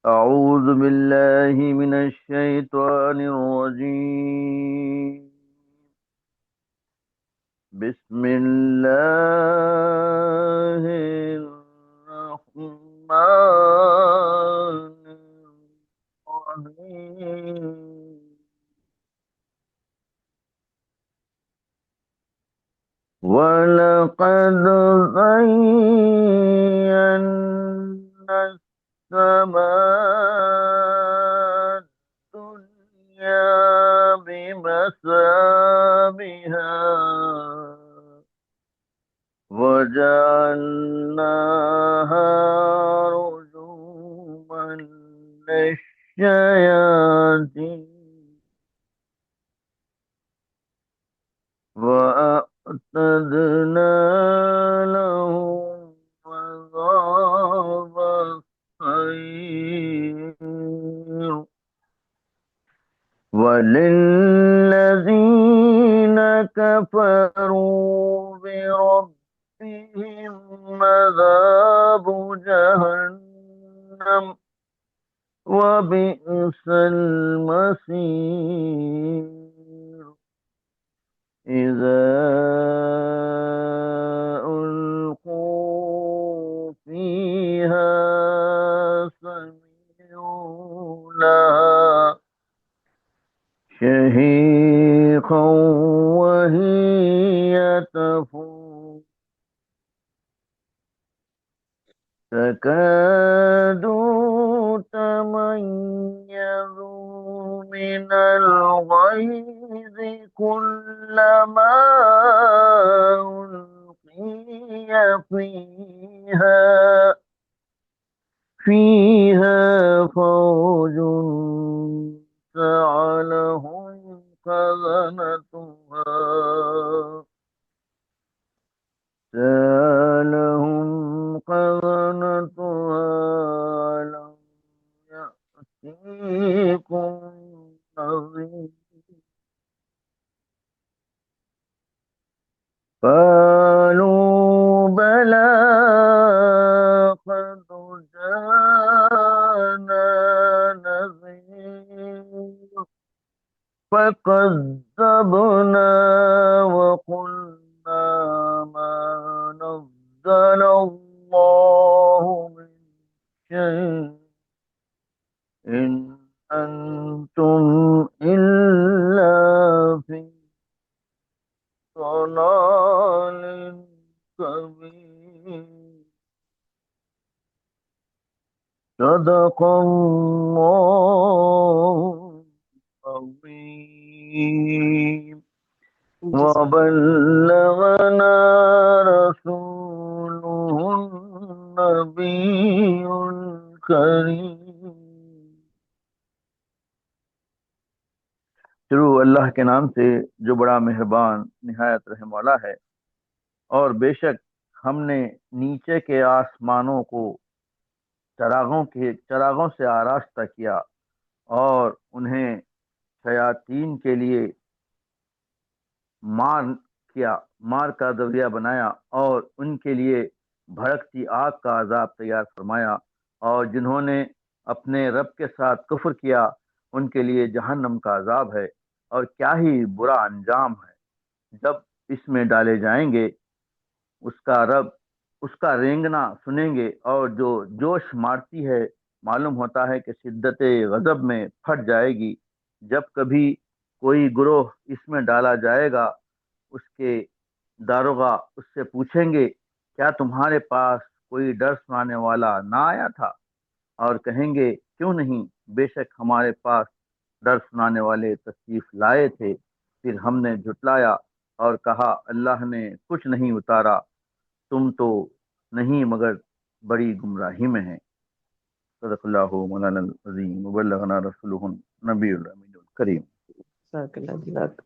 أعوذ بالله من الشيطان الرجيم. بسم الله الرحمن الرحيم. ولقد زينا السماء الدنيا بمثابها وجعلناها رجوما للشياطين وأعتدنا لهم عذاب السعير. وللذين كفروا بربهم عذاب جهنم وبئس المصير. إذا ألقوا فيها سمعوا لها شهيقا وهي تفور تكاد تميز من الغيظ كلما ألقي فيها فوج سألهم خزنتها ألم يأتيكم نذير. قالوا بلى قد جاءنا نذير فكذبنا وقلنا ما نزل الله من شيء إن أنتم إلا في ضلال كبير. صدق الله العظيم. جزاک وبلغنا رسوله النبي الكريم. شروع اللہ کے نام سے جو بڑا مہربان نہایت رحم والا ہے. اور بے شک ہم نے نیچے کے آسمانوں کو چراغوں سے آراستہ کیا اور انہیں شیاطین کے لیے مار مار کا ذریعہ بنایا اور ان کے لیے بھڑکتی آگ کا عذاب تیار فرمایا. اور جنہوں نے اپنے رب کے ساتھ کفر کیا ان کے لیے جہنم کا عذاب ہے اور کیا ہی برا انجام ہے. جب اس میں ڈالے جائیں گے اس کا رینگنا سنیں گے اور جو جوش مارتی ہے معلوم ہوتا ہے کہ شدت غضب میں پھٹ جائے گی. جب کبھی کوئی گروہ اس میں ڈالا جائے گا اس کے داروغہ اس سے پوچھیں گے کیا تمہارے پاس کوئی ڈر سنانے والا نہ آیا تھا؟ اور کہیں گے کیوں نہیں، بے شک ہمارے پاس ڈر سنانے والے تشریف لائے تھے. پھر ہم نے جھٹلایا اور کہا اللہ نے کچھ نہیں اتارا، تم تو نہیں مگر بڑی گمراہی میں ہیں. صدق اللہ مولانا العظیم وبلغنا رسولہ النبی الامین الکریم. اللہ جزاک.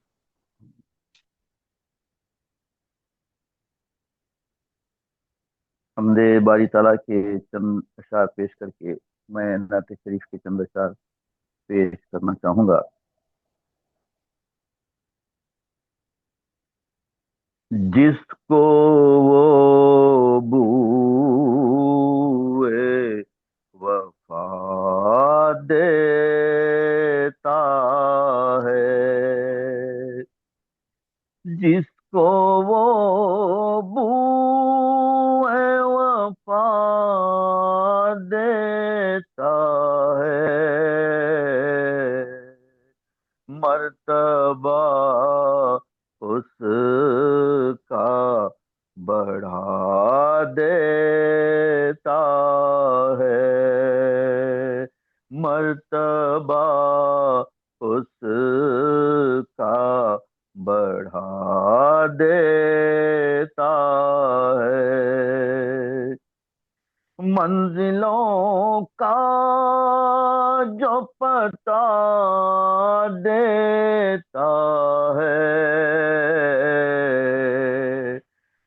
حمد باری تعالیٰ کے چند اشعار پیش کر کے میں نعت شریف کے چند اشعار پیش کرنا چاہوں گا. جس کو وہ بوئے وفا دیتا ہے، مرتبہ اس کا بڑھا دیتا ہے، مرتبہ اس کا بڑھا دیتا ہے، منزلوں کا جو پتہ دیتا ہے،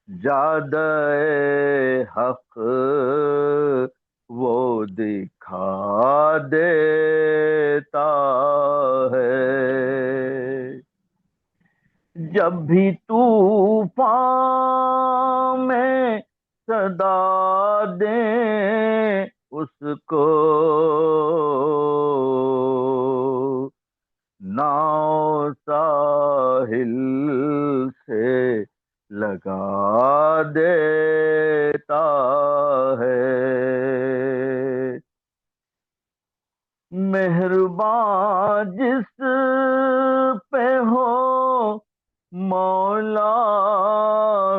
جادہ حق وہ دکھا دیتا ہے، جب بھی طوفان میں صدا دیں اس کو، ناؤ ساحل سے لگا دیتا ہے، مہربان جس پہ ہو مولا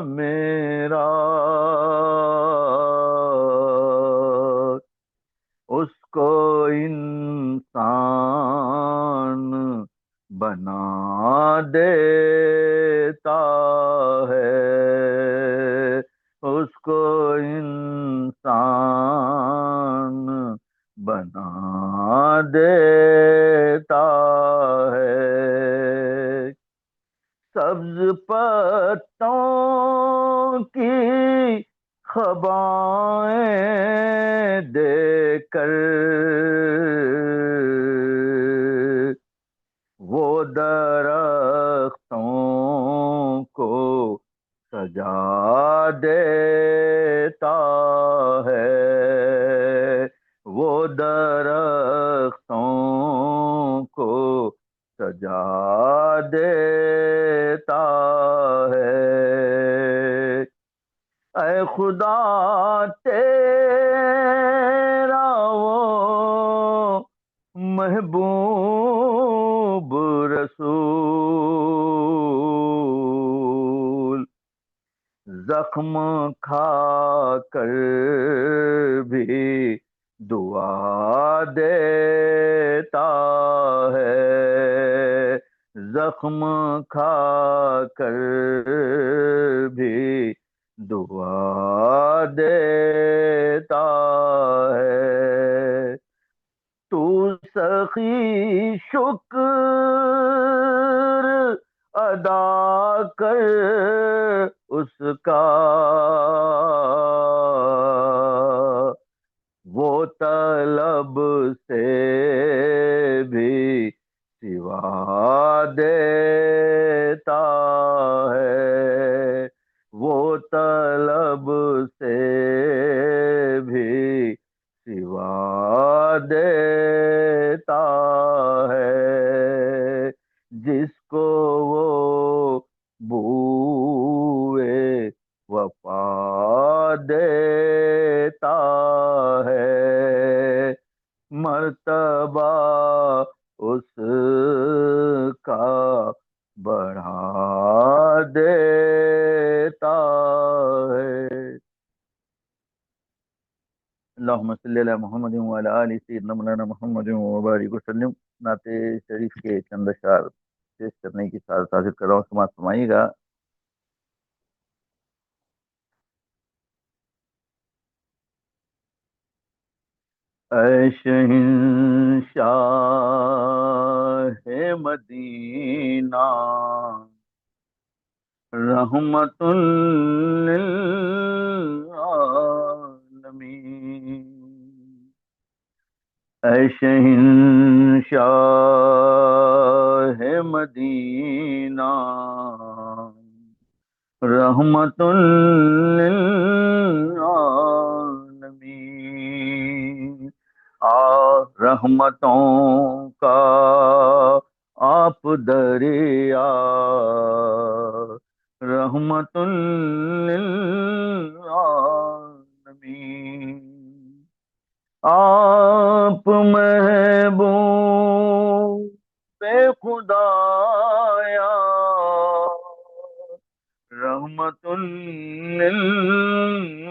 میرا، اس کو انسان بنا دیتا ہے، اس کو انسان بنا دیتا ہے، سبز پتوں کی خبائیں دے کر وہ درختوں کو سجا دیتا ہے، وہ درختوں کو سجا دیتا ہے، اے خدا تیرا وہ محبوب رسول زخم کھا کر بھی دعا دیتا ہے، زخم کھا کر بھی دعا دیتا ہے، تو سخی شکر ادا کر اس کا، وہ طلب سے بھی سوا دیتا ہے، وہ طلب سے بھی سوا دیتا ہے، جس کو وہ بوئے وفا دیتا ہے، مرتبہ اس کا بڑھا دیتا ہے۔ اللہم صلی علی محمد وعلی آل سیدنا مولانا محمد وبارک وسلم۔ نعت شریف کے چند اشعار پیش کرنے کی سعادت حاصل کر رہا ہوں، سماعت فرمائیے گا۔ اے شہنشاہ مدینہ، رحمت للعالمین، اے شہنشاہ مدینہ، رحمت للعالمین، رحمتوں کا آپ دریا، رحمت للعالمین، آپ محبوب خدایا رحمت للعالمین،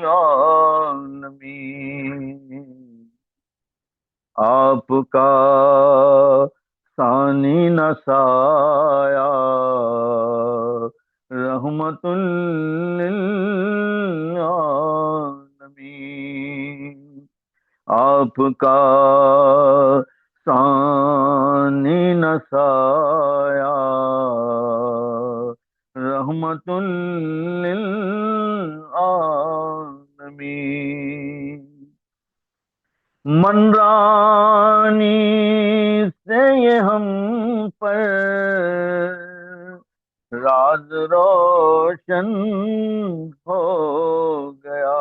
آپ کا ثانی نہ سایہ رحمت للعالمین، آپ کا ثانی نہ سایہ رحمت للعالمین، منرانی سے یہ ہم پر راز روشن ہو گیا،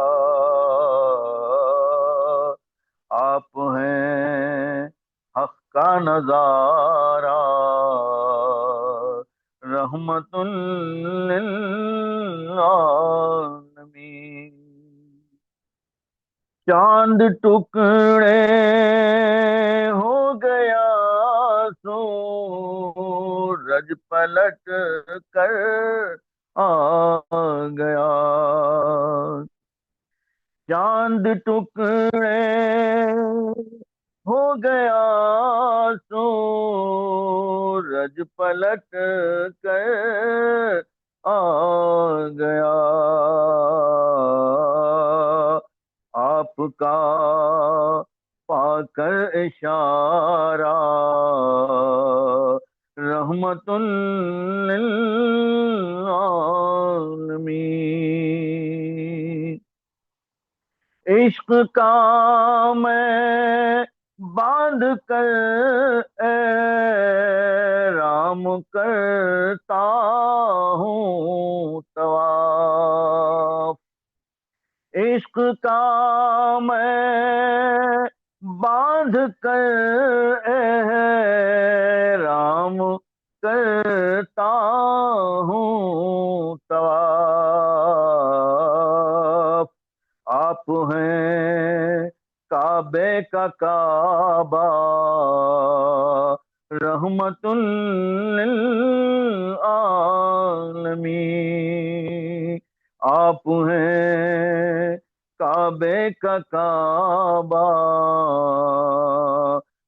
آپ ہیں حق کا نظارہ رحمت للعالمین، چاند ٹکڑے ہو گیا سورج پلٹ کر آ گیا، چاند ٹکڑے ہو گیا سورج پلٹ کر آ گیا، آپ کا پا کر اشارہ رحمت للعالمین، عشق کا میں باندھ کر احرام کرتا ہوں طواف، عشق کا میں باندھ کر احرام کرتا ہوں طواف، آپ ہیں کعبے کا کعبہ رحمت للعالمین، آپ ہیں کعبے کا کعبہ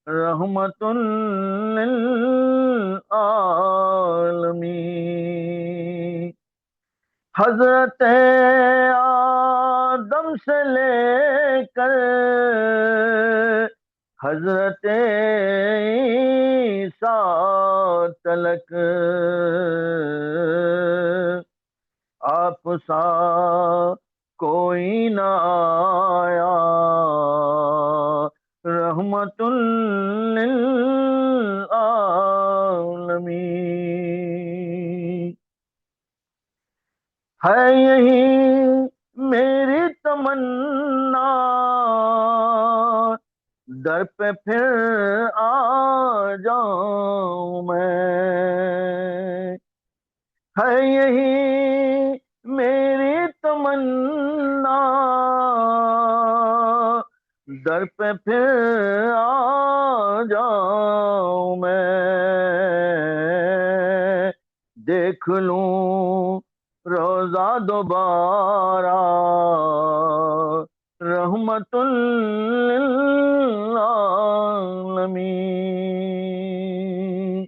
رحمت للعالمین، حضرت آدم سے لے کر حضرت عیسیٰ تلک آپ سا کوئی نہ آیا رحمت للعالمین، ہے یہی میری تمنا در پہ پھر آ جاؤں میں، ہے یہی میری تمنا در پہ پھر آ جاؤں میں، دیکھ لوں روزہ دوبارہ رحمت للعالمین،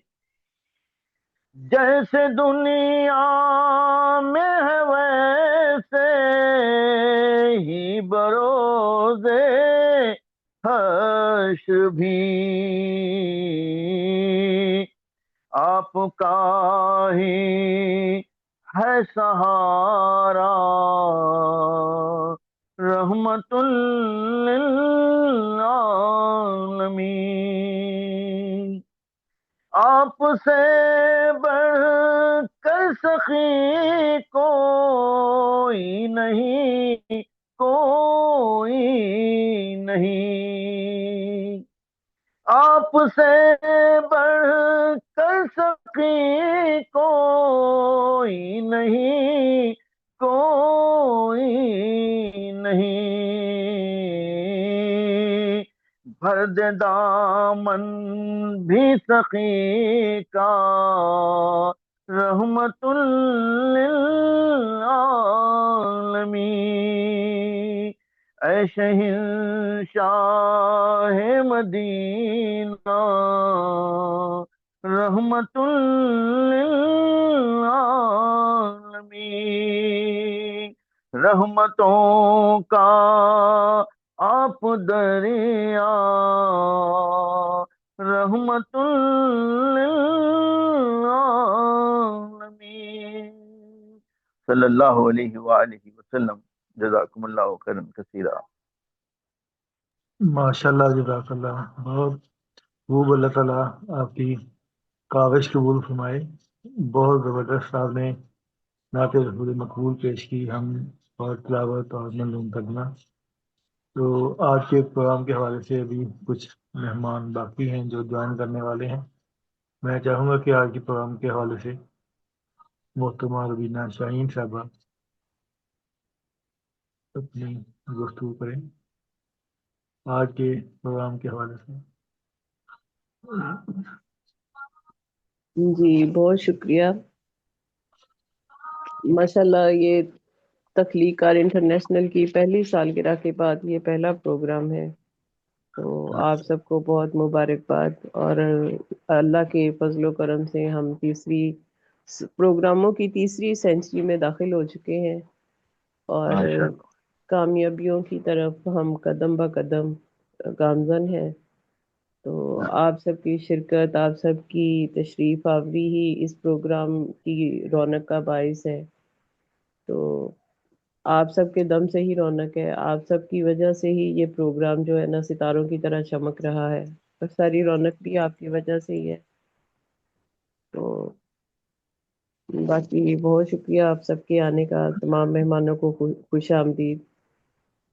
جیسے دنیا میں ہے ویسے ہی بروزے حشر بھی آپ کا ہی ہے سہارا رحمت للعالمین، آپ سے بڑھ کر سخی کوئی نہیں، کوئی نہیں، آپ سے بڑھ کر سخی کوئی نہیں، کوئی نہیں، ہر دے دامن بھی سخی کا رحمت للعالمین، اے شہنشاہ مدینہ رحمت للعالمین، رحمتوں کا آپ دریا رحمت للعالمین، صلی اللہ علیہ وآلہ وسلم۔ جزاکم اللہ خیرا کثیرا۔ ماشاء اللہ، جزاک اللہ، بہت خوب، اللہ تعالیٰ آپ کی کاوش قبول فرمائے۔ بہت زبردست آپ نے نعت رسول مقبول پیش کی ہم، اور تلاوت اور منظوم ترجمہ۔ تو آج کے پروگرام کے حوالے سے ابھی کچھ مہمان باقی ہیں جو جوائن کرنے والے ہیں۔ میں چاہوں گا کہ آج کے پروگرام کے حوالے سے محترمہ روبینہ شاہین صاحبہ اپنی گفتگو کریں آج کے پروگرام کے حوالے سے۔ جی بہت شکریہ، ماشاءاللہ یہ تخلیقات انٹرنیشنل کی پہلی سالگرہ کے بعد یہ پہلا پروگرام ہے، تو آپ سب کو بہت مبارکباد، اور اللہ کے فضل و کرم سے ہم پروگراموں کی تیسری سینچری میں داخل ہو چکے ہیں، اور ماشاءاللہ۔ کامیابیوں کی طرف ہم قدم بہ قدم گامزن ہیں۔ تو آپ سب کی شرکت، آپ سب کی تشریف آوری ہی اس پروگرام کی رونق کا باعث ہے، تو آپ سب کے دم سے ہی رونق ہے، آپ سب کی وجہ سے ہی یہ پروگرام جو ہے نا ستاروں کی طرح چمک رہا ہے، اور ساری رونق بھی آپ کی وجہ سے ہی ہے۔ تو باقی بہت شکریہ آپ سب کے آنے کا، تمام مہمانوں کو خوش آمدید۔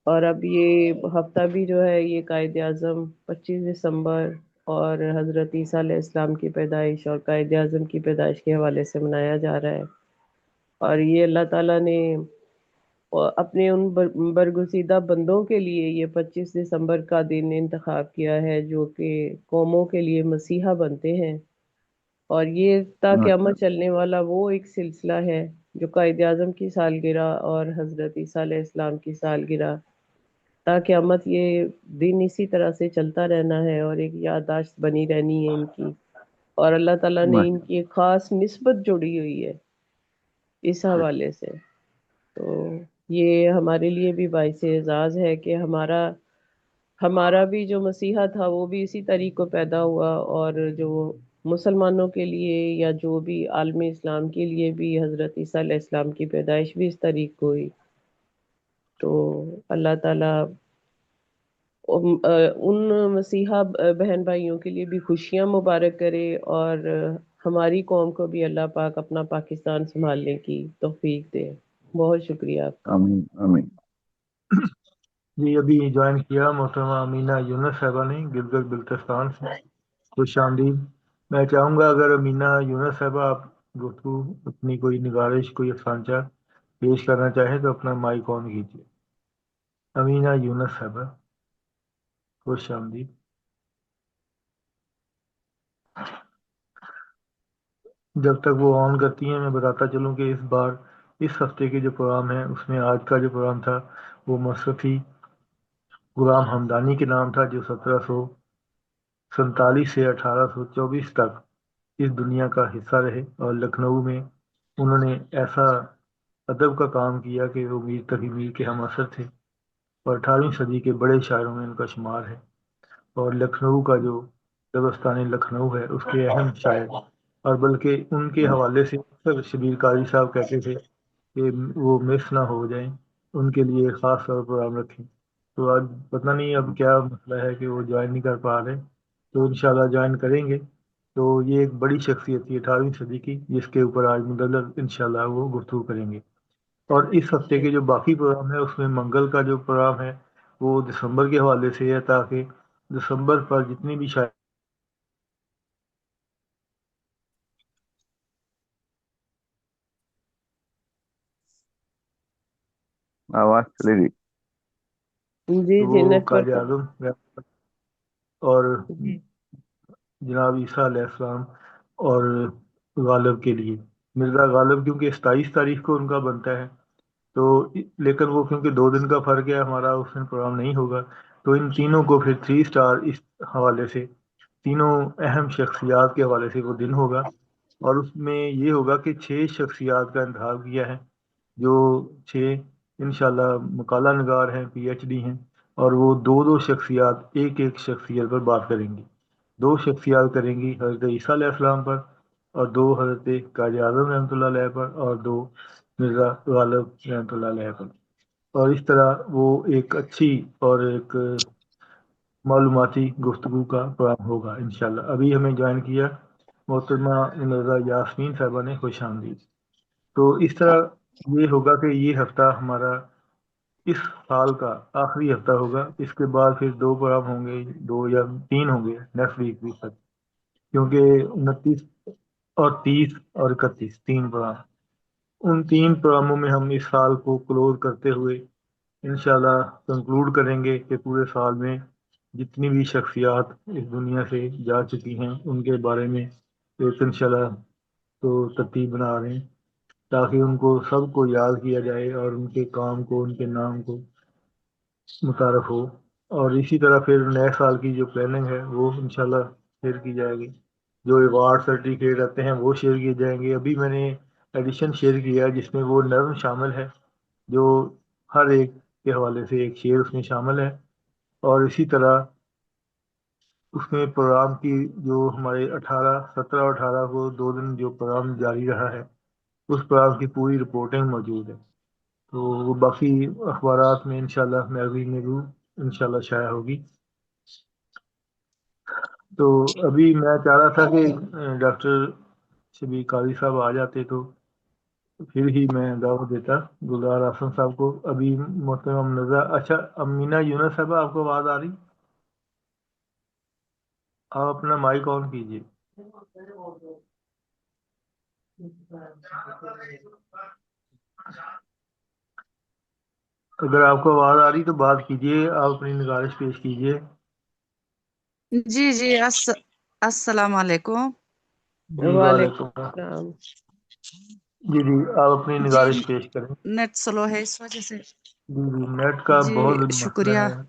اور اب یہ ہفتہ بھی جو ہے یہ قائد اعظم 25 دسمبر اور حضرت عیسیٰ علیہ السلام کی پیدائش اور قائد اعظم کی پیدائش کے حوالے سے منایا جا رہا ہے، اور یہ اللہ تعالیٰ نے اپنے ان برگزیدہ بندوں کے لیے یہ 25 دسمبر کا دن انتخاب کیا ہے جو کہ قوموں کے لیے مسیحا بنتے ہیں، اور یہ تا قیامت چلنے والا وہ ایک سلسلہ ہے جو قائد اعظم کی سالگرہ اور حضرت عیسیٰ علیہ السلام کی سالگرہ تا قیامت یہ دن اسی طرح سے چلتا رہنا ہے، اور ایک یادداشت بنی رہنی ہے ان کی، اور اللہ تعالیٰ نے ان کی ایک خاص نسبت جوڑی ہوئی ہے اس حوالے سے۔ تو یہ ہمارے لیے بھی باعث اعزاز ہے کہ ہمارا بھی جو مسیحا تھا وہ بھی اسی تاریخ کو پیدا ہوا، اور جو مسلمانوں کے لیے یا جو بھی عالم اسلام کے لیے بھی حضرت عیسیٰ علیہ السلام کی پیدائش بھی اس تاریخ کو ہوئی۔ تو اللہ تعالیٰ ان مسیحا بہن بھائیوں کے لیے بھی خوشیاں مبارک کرے، اور ہماری قوم کو بھی اللہ پاک اپنا پاکستان سنبھالنے کی توفیق دے۔ بہت شکریہ آپ کا۔ آمین آمین۔ جی ابھی جوائن کیا محترمہ امینہ یونس صاحبہ نے گلگت بلتستان سے، خوش آمدید۔ میں چاہوں گا اگر امینہ یونس صاحبہ آپ گفتگو اپنی کوئی نگارش کوئی افسانچہ پیش کرنا چاہیں تو اپنا مائک آن کیجیے۔ امینہ یونس صاحبہ، خوش آمدید۔ جب تک وہ آن کرتی ہیں میں بتاتا چلوں کہ اس ہفتے کے جو پروگرام ہیں اس میں آج کا جو پروگرام تھا وہ مصرفی غلام ہمدانی کے نام تھا، جو 1747 سے 1824 تک اس دنیا کا حصہ رہے، اور لکھنؤ میں انہوں نے ایسا ادب کا کام کیا کہ وہ میر تقی میر کے ہم اثر تھے، اور 18ویں صدی کے بڑے شاعروں میں ان کا شمار ہے، اور لکھنؤ کا جو دبستان لکھنؤ ہے اس کے اہم شاعر، اور بلکہ ان کے حوالے سے اکثر شبیر قاضی صاحب کہتے تھے کہ وہ مس نہ ہو جائیں، ان کے لیے خاص طور پر پروگرام رکھیں۔ تو آج پتہ نہیں اب کیا مسئلہ ہے کہ وہ جوائن نہیں کر پا رہے، تو انشاءاللہ جوائن کریں گے۔ تو یہ ایک بڑی شخصیت تھی 18ویں صدی کی جس کے اوپر آج مدلل انشاءاللہ وہ گفتگو کریں گے۔ اور اس ہفتے کے جو باقی پروگرام ہے اس میں منگل کا جو پروگرام ہے وہ دسمبر کے حوالے سے ہے، تاکہ دسمبر پر جتنی بھی شاید آواز چلے گئی۔ جی جی وہ نیٹ قائد ورک۔ اعظم جناب عیسیٰ علیہ السلام اور غالب کے لیے مرزا غالب، کیونکہ 27 تاریخ کو ان کا بنتا ہے تو لیکن وہ کیونکہ 2 دن کا فرق ہے ہمارا، اس دن پروگرام نہیں ہوگا، تو ان تینوں کو پھر 3 اسٹار اس حوالے سے تینوں اہم شخصیات کے حوالے سے وہ دن ہوگا، اور اس میں یہ ہوگا کہ 6 شخصیات کا انتخاب کیا ہے، جو 6 انشاءاللہ مقالہ نگار ہیں، PhD ہیں، اور وہ 2 شخصیات ایک ایک شخصیت پر بات کریں گی. 2 شخصیات کریں گی حضرت عیسیٰ علیہ السلام پر، اور 2 حضرت قائد اعظم رحمۃ اللہ علیہ پر، اور 2 مرزا غالب رحمۃ اللہ علیہ پر. اور اس طرح وہ ایک اچھی اور ایک معلوماتی گفتگو کا پروگرام ہوگا انشاءاللہ. ابھی ہمیں جوائن کیا محترمہ مرزا یاسمین صاحبہ نے، خوش آمدید. تو اس طرح یہ ہوگا کہ یہ ہفتہ ہمارا اس سال کا آخری ہفتہ ہوگا. اس کے بعد پھر 2 پروگرام ہوں گے، 2 یا 3 ہوں گے نیکسٹ ویک بھی تک، کیونکہ 29 اور 30 اور 31 3 پروگرام. ان 3 پروگراموں میں ہم اس سال کو کلوز کرتے ہوئے انشاءاللہ کنکلوڈ کریں گے کہ پورے سال میں جتنی بھی شخصیات اس دنیا سے جا چکی ہیں ان کے بارے میں ایک انشاءاللہ تو ترتیب بنا رہے ہیں، تاکہ ان کو سب کو یاد کیا جائے اور ان کے کام کو، ان کے نام کو متعارف ہو. اور اسی طرح پھر نئے سال کی جو پلاننگ ہے وہ انشاءاللہ شیئر کی جائے گی. جو ایوارڈ سرٹیفکیٹ رہتے ہیں وہ شیئر کیے جائیں گے. ابھی میں نے ایڈیشن شیئر کیا ہے جس میں وہ نظم شامل ہے، جو ہر ایک کے حوالے سے ایک شعر اس میں شامل ہے. اور اسی طرح اس میں پروگرام کی جو ہمارے 17 اور 18 کو 2 دن جو پروگرام جاری رہا ہے اس پروگرام کی پوری رپورٹنگ موجود ہے. تو وہ باقی اخبارات میں انشاءاللہ میگزین میں بھی انشاءاللہ شائع ہوگی. تو ابھی میں چاہ رہا تھا کہ ڈاکٹر شبیر قاضی صاحب آ جاتے تو پھر ہی میں دعوت دیتا گلزار آسن صاحب کو. ابھی محترم نظر، اچھا امینہ یونس صاحبہ آپ کو آواز آ رہی؟ آپ اپنا مائک آن کیجیے. اگر آپ کو آواز آ رہی تو بات کیجیے، آپ اپنی نگارش پیش کیجیے. جی جی السلام علیکم. جی وعلیکم وعلیکم السلام. السلام. جی جی آپ اپنی جی نگارش پیش کریں. نیٹ سلو ہے اس وجہ سے. جی جی نیٹ کا جی بہت مسئلہ شکریہ. ہے.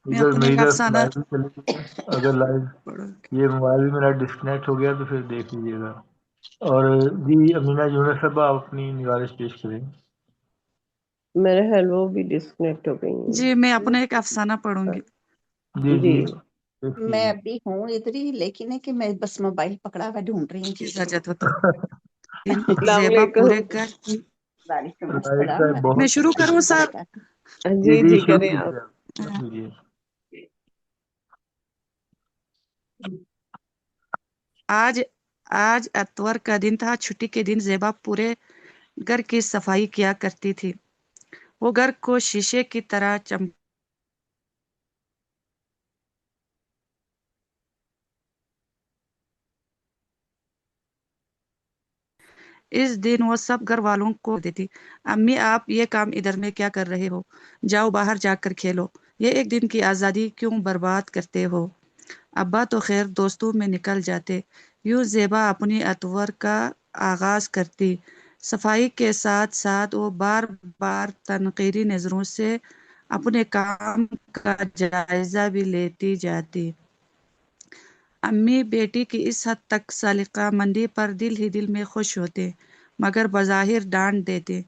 میں ادھر اپنے میری ایک طرف افسانہ لائیو بھی چلی گئی ہے، اگر لائیو پڑھوں یہ موبائل بھی میرا ڈسکنیکٹ ہو گیا تو پھر دیکھ لیجیے گا. اور جی امینہ یونس صاحبہ آپ اپنی نگارش پیش کریں. میرے خیال وہ بھی ڈسکنیکٹ ہو گئی ہیں. جی میں اپنا ایک افسانہ پڑھوں گی. جی جی جی پیش میں کیجیے. ابھی ہوں ادھر ہی، لیکن ہے کہ میں بس موبائل پکڑا ہوا ڈھونڈ رہی ہوں. اجازت ہو تو. السلام زیبا پورے علیکم. گھر کی. وعلیکم لائٹ السلام کا میں بہت شروع کروں صاحب؟ جی جی جی جی شروع کریں آپ. کیجیے آپ، شروع کیجیے. آج آج اتوار کا دن تھا. چھٹی کے دن زیبا پورے گھر کی صفائی کیا کرتی تھی. وہ گھر کو شیشے کی طرح اس دن وہ سب گھر والوں کو دیتی. امی آپ یہ کام ادھر میں کیا کر رہے ہو؟ جاؤ باہر جا کر کھیلو. یہ ایک دن کی آزادی کیوں برباد کرتے ہو؟ ابا تو خیر دوستوں میں نکل جاتے. یوں زیبا اپنی اتوار کا آغاز کرتی. صفائی کے ساتھ ساتھ وہ بار بار تنقیدی نظروں سے اپنے کام کا جائزہ بھی لیتی جاتی. امی بیٹی کی اس حد تک سلیقہ مندی پر دل ہی دل میں خوش ہوتے، مگر بظاہر ڈانٹ دیتے.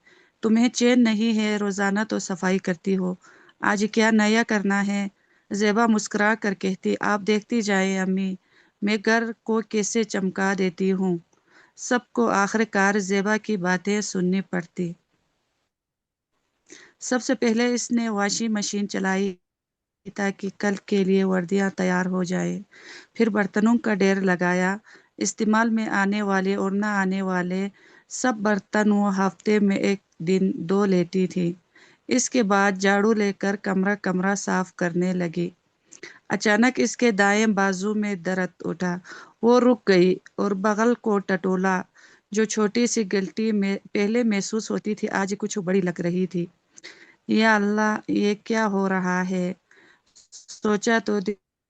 تمہیں چین نہیں ہے؟ روزانہ تو صفائی کرتی ہو، آج کیا نیا کرنا ہے؟ زیبا مسکرا کر کہتی، آپ دیکھتی جائیں امی، میں گھر کو کیسے چمکا دیتی ہوں. سب کو آخر کار زیبا کی باتیں سننی پڑتی. سب سے پہلے اس نے واشنگ مشین چلائی تاکہ کل کے لیے وردیاں تیار ہو جائیں. پھر برتنوں کا ڈھیر لگایا. استعمال میں آنے والے اور نہ آنے والے سب برتن وہ ہفتے میں ایک دن دھو لیتی تھی. اس کے بعد جھاڑو لے کر کمرہ کمرہ صاف کرنے لگی. اچانک اس کے دائیں بازو میں درد اٹھا. وہ رک گئی اور بغل کو ٹٹولا. جو چھوٹی سی غلطی میں پہلے محسوس ہوتی تھی آج کچھ بڑی لگ رہی تھی. یا اللہ یہ کیا ہو رہا ہے؟ سوچا تو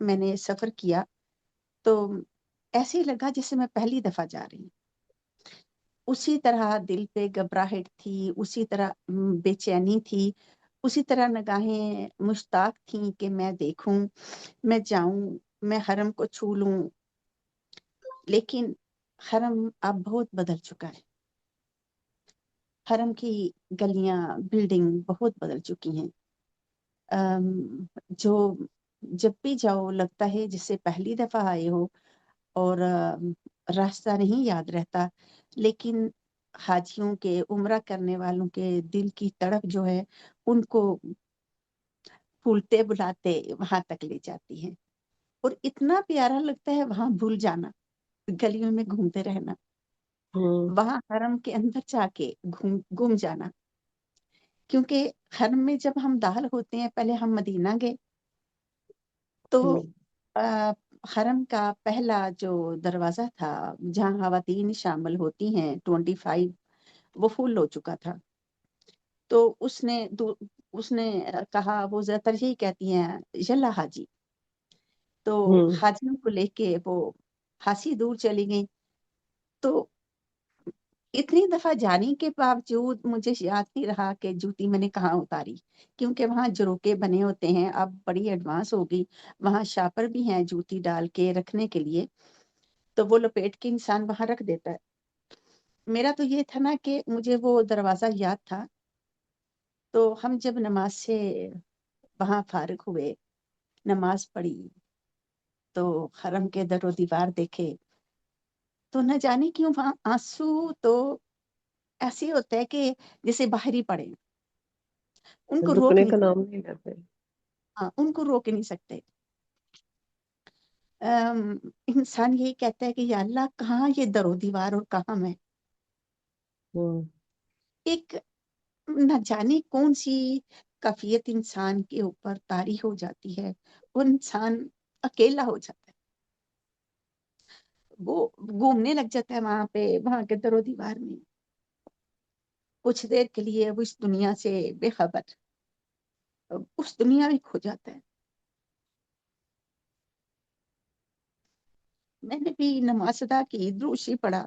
میں نے سفر کیا تو ایسے لگا جیسے میں پہلی دفعہ جا رہی ہوں. اسی طرح دل پہ گھبراہٹ تھی، اسی طرح بے چینی تھی، اسی طرح نگاہیں مشتاق تھیں کہ میں دیکھوں، میں جاؤں، میں حرم کو چھو لوں. لیکن حرم اب بہت بدل چکا ہے. حرم کی گلیاں، بلڈنگ بہت بدل چکی ہیں. جو جب بھی جاؤ لگتا ہے جسے پہلی دفعہ آئے ہو، اور راستہ نہیں یاد رہتا. لیکن حاجیوں کے، عمرہ کرنے والوں کے دل کی تڑپ جو ہے ان کو پھولتے بلاتے وہاں تک لے جاتی ہیں. اور اتنا پیارا لگتا ہے وہاں بھول جانا، گلیوں میں گھومتے رہنا، وہاں حرم کے اندر جا کے گم جانا. کیونکہ حرم میں جب ہم داخل ہوتے ہیں، پہلے ہم مدینہ گئے تو حرم کا پہلا جو دروازہ تھا جہاں خواتین شامل ہوتی ہیں 25، وہ فل ہو چکا تھا. تو اس نے کہا، وہ زیادہ تر یہی کہتی ہیں یلا حاجی. تو حاجیوں کو لے کے وہ خاصی دور چلی گئی. تو اتنی دفعہ جانے کے باوجود مجھے یاد نہیں رہا کہ جوتی میں نے کہاں اتاری، کیونکہ وہاں جروکے بنے ہوتے ہیں. اب بڑی ایڈوانس ہوگی، وہاں شاپر بھی ہیں جوتی ڈال کے رکھنے کے لیے، تو وہ لپیٹ کے انسان وہاں رکھ دیتا ہے. میرا تو یہ تھا نا کہ مجھے وہ دروازہ یاد تھا. تو ہم جب نماز سے وہاں فارغ ہوئے، نماز پڑھی، تو حرم کے در و دیوار دیکھے، تو نہ جانے کیوں وہاں آنسو تو ایسے ہوتا ہے کہ جیسے باہر ہی پڑے. ان کو روک رکنے نہیں کا سکتے. نام نہیں لیتے. ہاں، ان کو روک نہیں سکتے. انسان یہی کہتا ہے کہ یا اللہ کہاں یہ در و دیوار اور کہاں میں. ایک نہ جانے کون سی کفیت انسان کے اوپر طاری ہو جاتی ہے، وہ انسان اکیلا ہو جاتا ہے. وہ گھومنے لگ جاتا ہے وہاں پہ، وہاں کے در و دیوار میں، کچھ دیر کے لیے وہ اس دنیا سے بے خبر اس دنیا میں کھو جاتا ہے. میں نے بھی نماز ادا کی، دروشی پڑھا،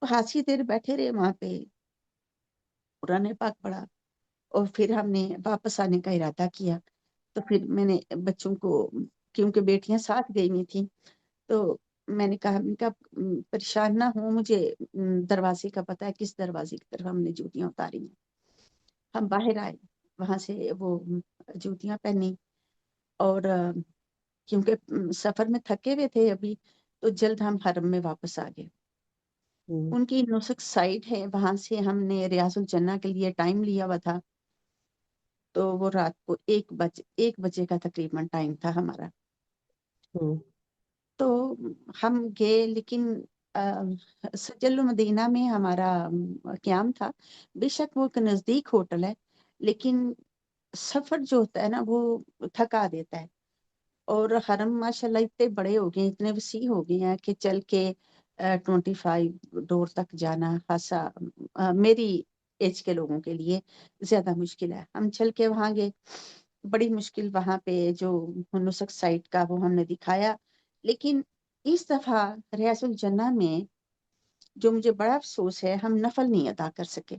خاصی دیر بیٹھے رہے وہاں پہ، قرآن پاک پڑھا، اور پھر ہم نے واپس آنے کا ارادہ کیا. تو پھر میں نے بچوں کو، کیونکہ بیٹیاں ساتھ گئی ہوئی تھیں، تو میں نے کہا پریشان نہ ہوں، مجھے دروازے کا پتہ ہے کس دروازے کی طرف ہم نے جوتیاں اتاری ہیں. ہم باہر آئے، وہاں سے وہ جوتیاں پہنی، اور کیونکہ سفر میں تھکے ہوئے تھے ابھی، تو جلد ہم حرم میں واپس آ گئے. ان کی نسک سائٹ ہے، وہاں سے ہم نے ریاض الجنہ کے لیے ٹائم لیا ہوا تھا. تو وہ رات کو 1 بجے کا تقریباً ٹائم تھا ہمارا. تو ہم گئے، لیکن سجل مدینہ میں ہمارا قیام تھا. بے شک وہ ایک نزدیک ہوٹل ہے، لیکن سفر جو ہوتا ہے نا وہ تھکا دیتا ہے. اور حرم ماشاءاللہ اتنے بڑے ہو گئے، اتنے وسیع ہو گئے ہیں کہ چل کے 25 ڈور تک جانا خاصا میری ایج کے لوگوں کے لیے زیادہ مشکل ہے. ہم چل کے وہاں گئے، بڑی مشکل وہاں پہ جو نسک سائٹ کا وہ ہم نے دکھایا. لیکن اس دفعہ ریاض الجنہ میں جو مجھے بڑا افسوس ہے، ہم نفل نہیں ادا کر سکے.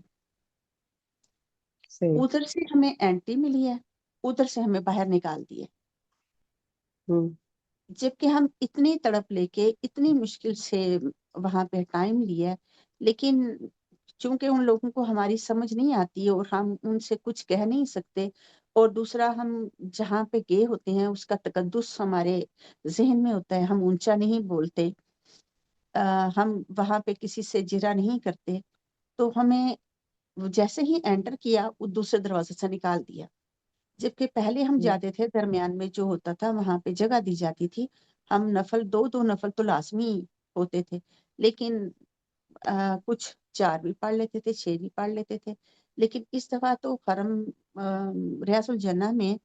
ادھر سے ہمیں اینٹری ملی ہے، ادھر سے ہمیں باہر نکال دیے، جبکہ ہم اتنی تڑپ لے کے اتنی مشکل سے وہاں پہ ٹائم لیا. لیکن چونکہ ان لوگوں کو ہماری سمجھ نہیں آتی اور ہم ان سے کچھ کہہ نہیں سکتے، اور دوسرا ہم جہاں پہ گئے ہوتے ہیں اس کا تقدس ہمارے ذہن میں ہوتا ہے، ہم اونچا نہیں بولتے، ہم وہاں پہ کسی سے جرا نہیں کرتے. تو ہمیں جیسے ہی انٹر کیا وہ دوسرے دروازے سے نکال دیا. جبکہ پہلے ہم جاتے تھے درمیان میں جو ہوتا تھا وہاں پہ جگہ دی جاتی تھی، ہم نفل دو نفل تو لازمی ہوتے تھے، لیکن کچھ 4 بھی پڑھ لیتے تھے، 6 بھی پڑھ لیتے تھے. لیکن اس دفعہ تو حرم ریاض الجنہ میں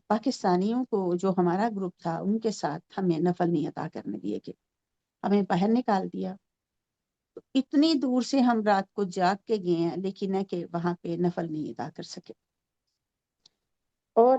پاکستانیوں کو، جو ہمارا گروپ تھا، ان کے ساتھ ہمیں نفل نہیں عطا کرنے دیے گئے، ہمیں باہر نکال دیا. تو اتنی دور سے ہم رات کو جاگ کے گئے ہیں، لیکن ہے کہ وہاں پہ نفل نہیں ادا کر سکے. اور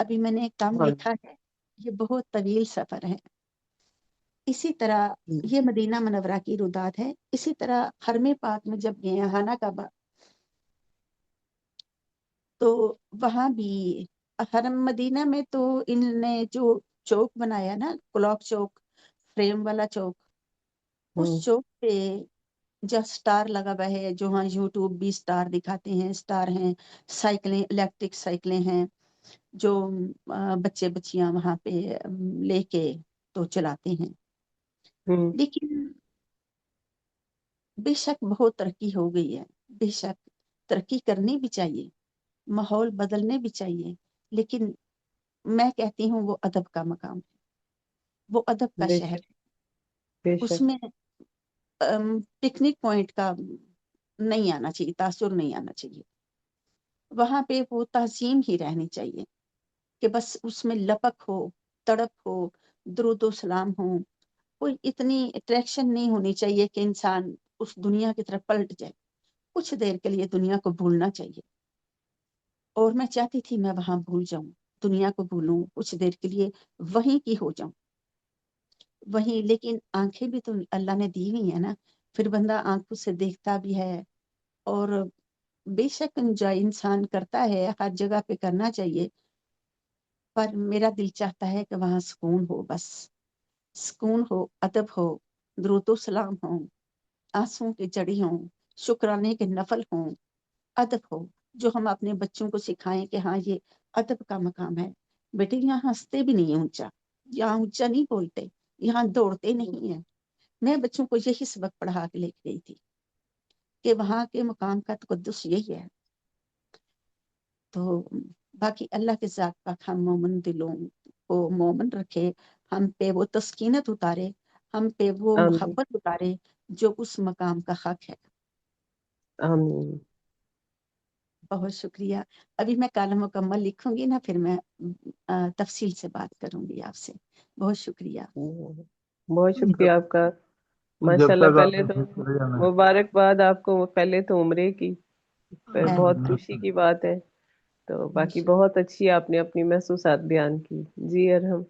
ابھی میں نے ایک کام ہاں لکھا ہے، یہ بہت طویل سفر ہے. اسی طرح یہ مدینہ منورہ کی رودات ہے. اسی طرح حرم پاک میں جب گئے خانہ کعبہ تو وہاں بھی حرم مدینہ میں تو ان نے جو چوک بنایا نا، کلاک چوک، فریم والا چوک، اس چوک پہ جو سٹار لگا ہوا ہے، جو ہاں یوٹیوب بھی سٹار دکھاتے ہیں، سٹار ہیں، سائیکلیں، الیکٹرک سائیکلیں ہیں جو بچے بچیاں وہاں پہ لے کے تو چلاتے ہیں. لیکن بے شک بہت ترقی ہو گئی ہے، بے شک ترقی کرنی بھی چاہیے، ماحول بدلنے بھی چاہیے، لیکن میں کہتی ہوں وہ ادب کا مقام ہے، وہ ادب کا بے شہر شک ہے. بے اس شک. میں پکنک پوائنٹ کا نہیں آنا چاہیے، تاثر نہیں آنا چاہیے. وہاں پہ وہ تہذیب ہی رہنی چاہیے کہ بس اس میں لپک ہو، تڑپ ہو، درود و سلام ہو. کوئی اتنی اٹریکشن نہیں ہونی چاہیے کہ انسان اس دنیا کی طرف پلٹ جائے. کچھ دیر کے لیے دنیا کو بھولنا چاہیے. اور میں چاہتی تھی میں وہاں بھول جاؤں، دنیا کو بھولوں، کچھ دیر کے لیے وہیں کی ہو جاؤں وہیں. لیکن آنکھیں بھی تو اللہ نے دی ہوئی ہیں نا، پھر بندہ آنکھوں سے دیکھتا بھی ہے. اور بے شک انجوائے انسان کرتا ہے، ہر جگہ پہ کرنا چاہیے، پر میرا دل چاہتا ہے کہ وہاں سکون ہو، بس سکون ہو، ادب ہو، درود و سلام ہو، آنسوں کی جڑی ہوں، شکرانے کے نفل ہوں، ادب ہو جو ہم اپنے بچوں کو سکھائیں کہ ہاں یہ ادب کا مقام ہے. بیٹے یہاں ہنستے بھی نہیں اونچا، یہاں اونچا نہیں بولتے، یہاں دوڑتے نہیں ہیں. میں بچوں کو یہی سبق پڑھا کے لے کے گئی تھی کہ وہاں کے مقام کا تقدس یہی ہے. تو باقی اللہ کے ذات پاک ہم مومن دلوں کو مومن رکھے، ہم پہ وہ تسکینت اتارے، ہم پہ وہ آمین محبت اتارے جو اس مقام کا حق ہے. آمین. بہت شکریہ. ابھی میں کالم مکمل لکھوں گی نا، پھر میں تفصیل سے بات کروں گی آپ سے. بہت شکریہ. بہت شکریہ آپ کا. جب ماشاءاللہ. تک آپ پہلے نے تو چلے جانا ہے. مبارکباد آپ کو، پہلے تو عمرے کی، بہت آمین. خوشی کی بات ہے. تو باقی ماشاء بہت اچھی آپ نے اپنی محسوسات بیان کی. جی ارحم.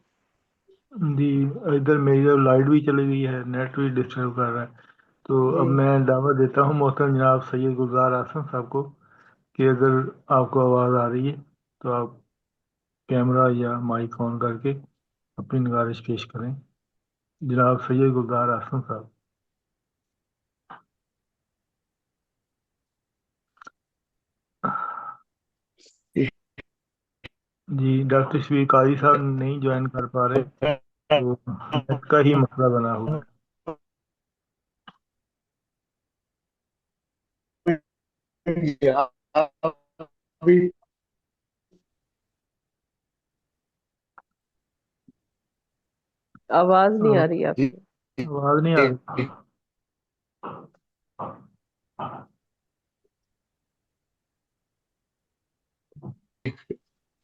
جی ادھر میری طرف لائٹ بھی چلی گئی ہے، نیٹ بھی ڈسٹرب کر رہا ہے. تو اب جی میں دعوت دیتا ہوں محترم جناب سید گلزار احسن صاحب کو کہ اگر آپ کو آواز آ رہی ہے تو آپ کیمرہ یا مائک آن کر کے اپنی نگارش پیش کریں. جناب سید گلزار احسن صاحب. جی ڈاکٹر شفیع قاری صاحب نہیں جوائن کر پا رہے، تو نیٹ کا ہی مسئلہ بنا ہوا ہے. آواز نہیں آ رہی آپ کی. آواز نہیں آ رہی.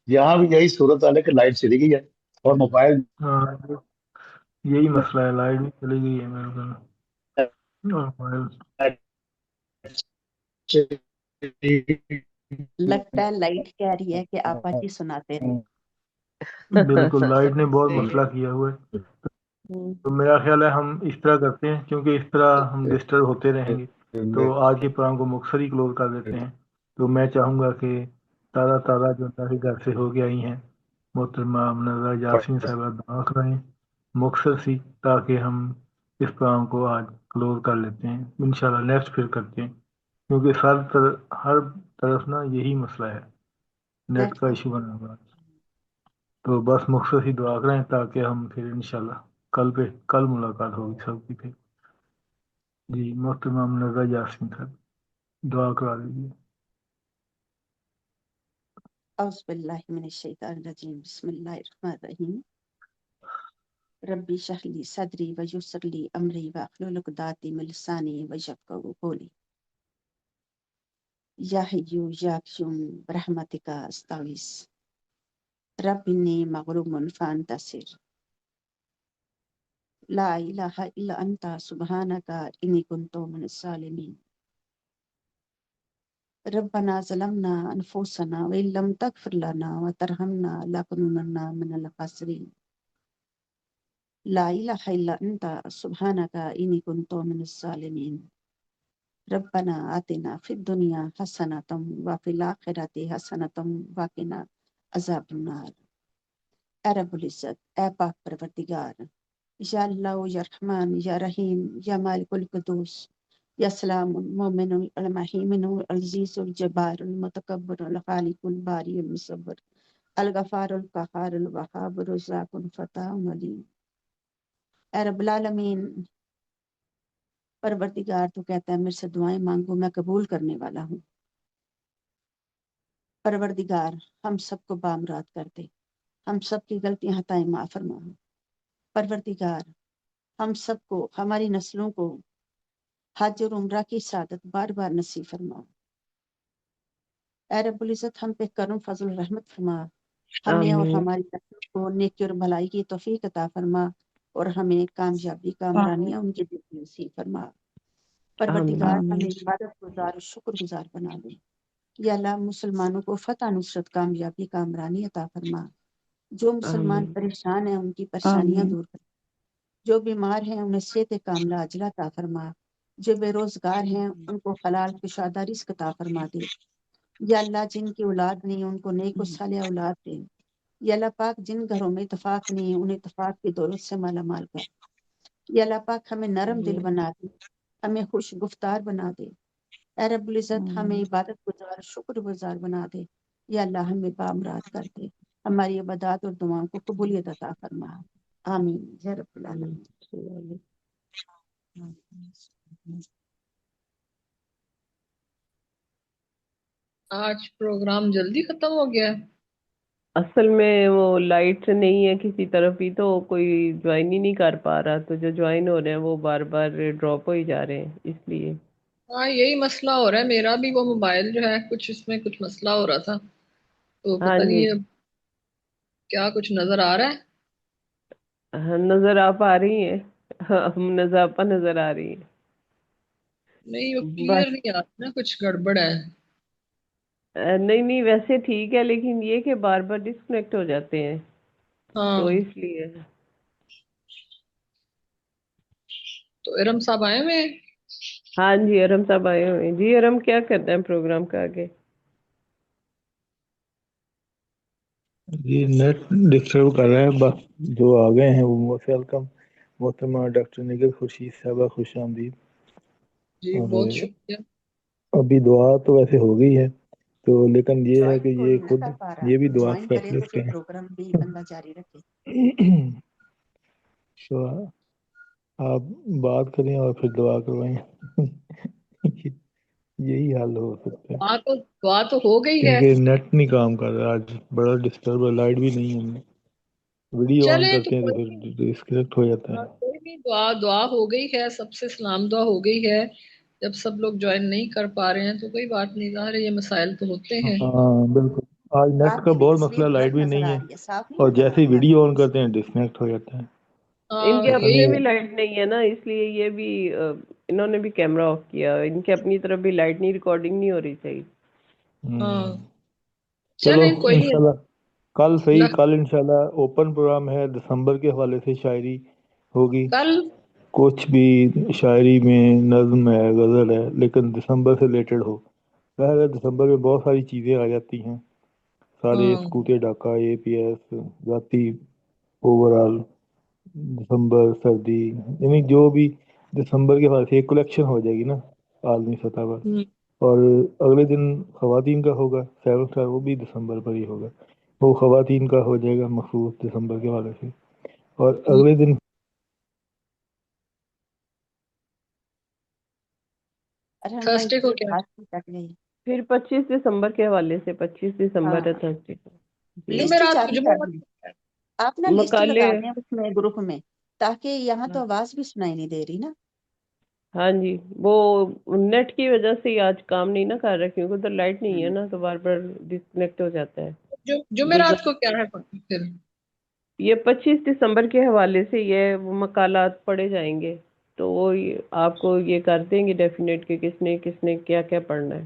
یہاں بھی یہی صورت حال ہے کہ لائٹ چلی گئی ہے اور موبائل ہاں یہی مسئلہ ہے، لائٹ بھی چلی گئی ہے میرے گھر اور موبائل. لگتا ہے لائٹ کہہ رہی ہے کہ آپا جی سناتے رہے. بالکل لائٹ نے بہت صحیح مسئلہ کیا ہوا ہے. ہے. تو میرا خیال ہے ہم اس طرح کرتے ہیں، کیونکہ اس طرح ہم ڈسٹرب ہوتے رہیں گے، تو آج کے پروگرام کو مختصر ہی کلوز کر دیتے ہیں. تو میں چاہوں گا کہ تازہ جو میرے گھر سے ہو کے آئی ہیں محترمہ منظر یاسین صاحبہ دعا کرائیں مختصر سی، تاکہ ہم اس پروگرام کو آج کلوز کر لیتے ہیں. انشاءاللہ نیکسٹ پھر کرتے ہیں، کیونکہ ہر طرف نا یہی مسئلہ ہے، نیٹ کا ایشو بنا ہوا. تو بس مختصر ہی دعا کریں تاکہ ہم پھر انشاءاللہ کل ملاقات ہوگی سب کی پھر. جی محترمہ منظر یاسین صاحب دعا کرا دیجیے. اعوذ باللہ من الشیطان الرجیم. بسم اللہ الرحمن الرحیم. ربی اشرح لی صدری ویسر لی امری واحلل عقدۃ من لسانی یفقهوا قولی. یا حی یا قیوم برحمتک استغیث. رب انی مغروم فانتصر. لا الہ الا انت سبحانک انی کنت من الظالمین. ربنا ظلمنا انفسنا وان لم تغفر لنا وترحمنا لنكونن من الخاسرين لا اله الا انت سبحانك اني كنت من الظالمين ربنا آتنا فی الدنیا حسنۃ وفی الآخرۃ حسنۃ وقنا عذاب النار۔ اے رب العزت، اے پاک پروردگار، یا اللہ یا رحمان یا رحیم یا مالک القدوس یا سلام المومن المہیمن العزیز الجبار المتکبر الخالق الباری المصور الغفار القہار الوہاب الرزاق الفتاح العلیم۔ اے رب العالمین، پروردگار تو کہتا ہے میرے سے دعائیں مانگو میں قبول کرنے والا ہوں۔ پروردگار ہم سب کو بامراد کر دے، ہم سب کی غلطیاں خطائیں معاف فرما۔ پروردگار ہم سب کو، ہماری نسلوں کو حج اور عمرہ کی سعادت بار بار نصیب فرما۔ اے رب العزت ہم پہ کرم فضل رحمت فرما، ہمیں اور آمین ہماری نسلوں کو نیکی اور بھلائی کی توفیق عطا فرما، اور ہمیں کامیابی کامرانیاں ان کے دل میں نصیب فرما۔ پروردگار آمین ہمیں عبادت گزار اور شکر گزار بنا دے۔ یا اللہ مسلمانوں کو فتح نصرت کامیابی کامرانی عطا فرما۔ جو مسلمان آمین پریشان ہیں ان کی پریشانیاں آمین دور کر، جو بیمار ہیں انہیں صحت کاملہ عاجلہ عطا فرما، جو بے روزگار ہیں ان کو حلال کشادہ رزق عطا فرما دے۔ یا اللہ جن کی اولاد نہیں ان کو نیک و صالح اولاد دے۔ یا اللہ پاک جن گھروں میں اتفاق نہیں انہیں اتفاق کی دولت سے مالا مال کر۔ یا اللہ پاک ہمیں نرم دل بنا دے، ہمیں خوش گفتار بنا دے۔ اے رب العزت ہمیں عبادت گزار شکر گزار بنا دے۔ یا اللہ ہمیں بامراد کر دے، ہماری عبادات اور دعاؤں کو قبولیت عطا فرما۔ آمین یا رب العالمین۔ آج پروگرام جلدی ختم ہو گیا ہے۔ اصل میں وہ لائٹ نہیں ہے کسی طرف ہی، تو کوئی جوائن ہی نہیں کر پا رہا، تو جو جوائن ہو رہے ہیں وہ بار بار ڈراپ ہو ہی جا رہے ہیں، اس لیے ہاں یہی مسئلہ ہو رہا ہے، میرا بھی وہ موبائل جو ہے کچھ اس میں کچھ مسئلہ ہو رہا تھا، تو ہاں پتہ جی نہیں اب کیا کچھ نظر آ رہا ہے۔ نظر آپ آ رہی ہیں، ہم نظر آپ نظر آ رہی ہیں نہیں وہ کلیئر بس۔ نہیں آ رہا نا، کچھ گڑبڑ ہے۔ نہیں نہیں ویسے ٹھیک ہے، لیکن یہ کہ بار بار ڈسکنیکٹ ہو جاتے ہیں، ہاں تو اس لیے تو ارم صاحب آئے ہوئے ہیں؟ ہاں جی ارم صاحب آئے ہوئے ہیں۔ جی ارم کیا کرتے ہیں پروگرام کا آگے؟ یہ نیٹ ڈسٹرب کر رہا ہے، بس جو آ گئے ہیں وہ موسٹ ویلکم۔ محترمہ ڈاکٹر نگل خورشید صاحبہ خوش آمدید۔ جی اور بہت شکریہ۔ ابھی دعا تو ویسے ہو گئی ہے، تو لیکن یہ ہے جوائن کہ کوئی یہ نہ خود کر پا رہا، یہ بھی دعا جوائن کرے تو اسپیشلسٹ پھر ہیں۔ پروگرام بھی بندہ جاری رکھے۔ تو آپ بات کریں اور پھر دعا کروائیں، یہی حل ہو سکتا ہے، دعا تو ہو گئی ہے۔ کیونکہ نیٹ نہیں کام کر رہا آج، بڑا ڈسٹرب ہے، لائٹ بھی نہیں ہے، ویڈیو آن چلے تو کرتے ہیں تو کوئی پھر نہیں، ڈسکنیکٹ ہو جاتا ہے۔ کوئی نہیں، دعا ہو گئی ہے، سب سے سلام دعا ہو گئی ہے۔ جب سب لوگ جوائن نہیں کر پا رہے ہیں تو کوئی بات نہیں، ظاہر ہے یہ مسائل تو ہوتے ہیں۔ ہاں بالکل، آج نیٹ آپ کا کی بھی بہت تصویر مسئلہ، لائٹ غلط بھی نظر نہیں آ ہے، رہی ہے، صاف نہیں اور نظر آ جیسے ہی رہی آپ ویڈیو کی آن کرتے ہیں تصویر۔ ڈسکنیکٹ ہو جاتا ہے۔ ان ہاں کے پتہ اپنی نہیں۔ بھی لائٹ نہیں ہے نا، اس لیے یہ بھی انہوں نے بھی کیمرہ آف کیا، ان کے اپنی طرف بھی لائٹ نہیں، ریکارڈنگ نہیں ہو رہی صحیح۔ ہاں چلو چلیں کوئی نہیں، انشاءاللہ کل صحیح، اللہ کل انشاءاللہ اوپن پروگرام ہے، دسمبر کے حوالے سے شاعری ہوگی، کل کچھ بھی شاعری میں نظم ہے، غزل ہے، لیکن دسمبر سے ریلیٹڈ ہو۔ ظاہر ہے دسمبر میں بہت ساری چیزیں آ جاتی ہیں، سارے ہاں سکوتے ڈاکہ، اے پی ایس، ذاتی، اوور آل، دسمبر سردی، یعنی جو بھی دسمبر کے بعد سے ایک کلیکشن ہو جائے گی نا عالمی سطح پر۔ اور اگلے دن خواتین کا ہوگا 7 کا، وہ بھی دسمبر پر ہی ہوگا، وہ خواتین کا ہو جائے گا مخصوص دسمبر کے حوالے سے۔ اور اگلے دن ارے ہماری تھرسڈے کو کیا ہے؟ بات بھی کٹ گئی۔ پھر 25 دسمبر کے حوالے سے 25 دسمبر ہے ہاں تھرسڈے کو جی۔ لسٹ جمعرات کو جاری کر دیں، آپ نا لسٹ مقالے لگا دیں اس میں گروپ میں، تاکہ یہاں تو آواز بھی سنائی نہیں دے رہی نا۔ ہاں جی، وہ نیٹ کی وجہ سے ہی آج کام نہیں نہ کر رہا، کیونکہ ادھر لائٹ نہیں ہے نا، تو بار بار ڈسکنیکٹ ہو جاتا ہے۔ جمعرات کو کیا ہے پھر؟ یہ 25 دسمبر کے حوالے سے یہ وہ مقالات پڑھے جائیں گے، تو وہ آپ کو یہ کر دیں گے ڈیفینیٹ کہ کس نے کیا کیا پڑھنا ہے۔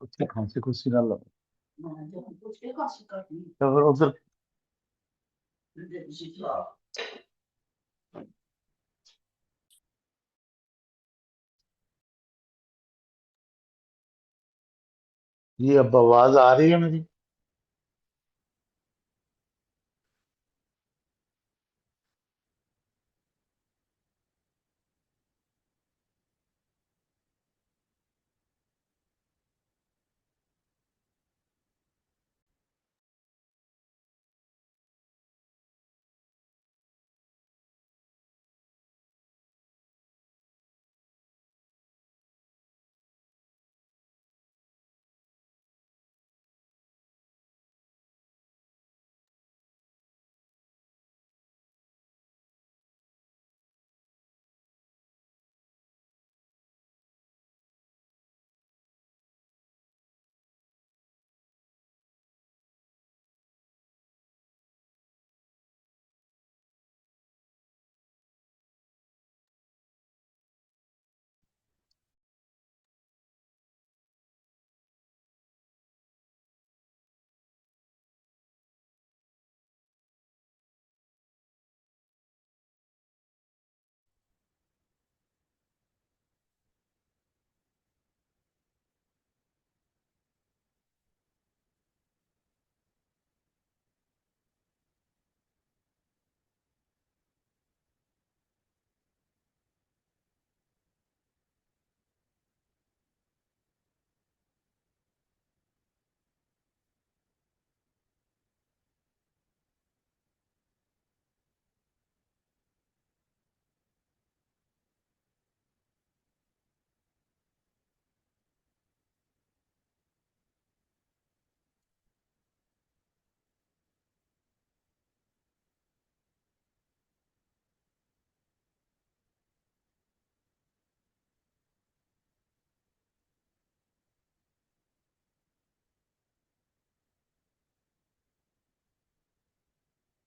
اس سے کھانسی کھانسی نہ لگے تو پھر ادھر یہ اب آواز آ رہی ہے میری؟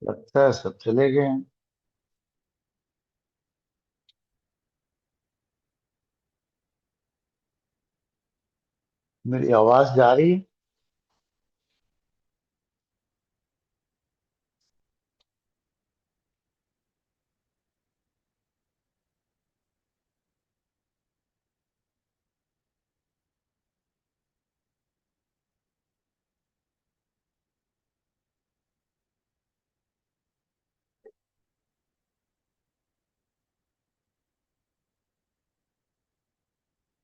لگتا ہے سب چلے گئے ہیں. میری آواز جا رہی ہے؟